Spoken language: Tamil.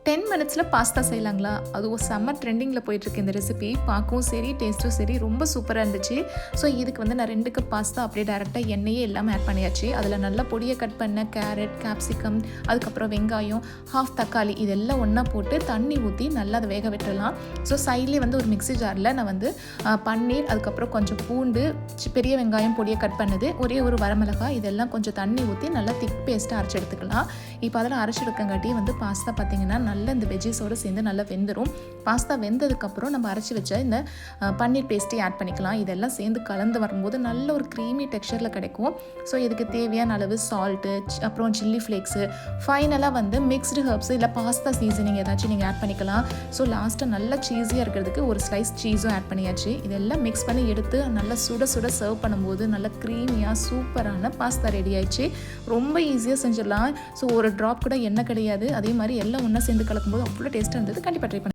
10 மினிட்ஸில் பாஸ்தா செய்யலாங்களா? அதுவும் செம்ம ட்ரெண்டிங்கில் போயிட்டுருக்கு இந்த ரெசிபி. பார்க்கவும் சரி, டேஸ்ட்டும் சரி ரொம்ப சூப்பராக இருந்துச்சு. ஸோ இதுக்கு வந்து நான் 2 கப் பாஸ்தா அப்படியே டேரெக்டாக எண்ணெயே எல்லாமே ஆட் பண்ணியாச்சு. அதில் நல்லா பொடியை கட் பண்ண கேரட், கேப்சிகம், அதுக்கப்புறம் வெங்காயம், ஹாஃப் தக்காளி இதெல்லாம் ஒன்றா போட்டு தண்ணி ஊற்றி நல்லா அதை வேக விட்டுடலாம். ஸோ சைட்லேயே வந்து ஒரு மிக்ஸி ஜாரில் நான் வந்து பன்னீர், அதுக்கப்புறம் கொஞ்சம் பூண்டு, பெரிய வெங்காயம் பொடியை கட் பண்ணது, ஒரே ஒரு வரமிளகாய் இதெல்லாம் கொஞ்சம் தண்ணி ஊற்றி நல்லா திக் பேஸ்ட்டாக அரைச்சி எடுத்துக்கலாம். இப்போ அதெல்லாம் அரைச்செடுக்கங்காட்டி வந்து பாஸ்தா பார்த்திங்கன்னா நல்லா இந்த வெஜ்ஜஸோடு சேர்ந்து நல்லா வெந்துடும். பாஸ்தா வெந்ததுக்கப்புறம் நம்ம அரைச்சி வச்ச இந்த பன்னீர் பேஸ்ட்டையும் ஆட் பண்ணிக்கலாம். இதெல்லாம் சேர்ந்து கலந்து வரும்போது நல்ல ஒரு க்ரீமி டெக்ஸ்சரில் கிடைக்கும். ஸோ இதுக்கு தேவையான அளவு சால்ட்டு, அப்புறம் சில்லி ஃப்ளேக்ஸு, ஃபைனலாக வந்து மிக்ஸ்டு ஹர்ப்ஸு இல்லை பாஸ்தா சீசனிங் ஏதாச்சும் நீங்கள் ஆட் பண்ணிக்கலாம். ஸோ லாஸ்ட்டாக நல்லா சீஸியாக இருக்கிறதுக்கு ஒரு ஸ்லைஸ் சீஸும் ஆட் பண்ணியாச்சு. இதெல்லாம் மிக்ஸ் பண்ணி எடுத்து நல்லா சுட சுட சர்வ் பண்ணும்போது நல்லா க்ரீமியாக சூப்பரான பாஸ்தா ரெடி ஆயிடுச்சு. ரொம்ப ஈஸியாக செஞ்சிடலாம். ஸோ ஒரு ட்ராப் கூட எண்ணெய் கிடையாது. அதே மாதிரி எல்லாம் ஒன்றா சேர்ந்து கலக்கும்போது அவ்வளோ டேஸ்ட்டாக இருந்தது. கண்டிப்பாக ட்ரை பண்ணுங்கள்.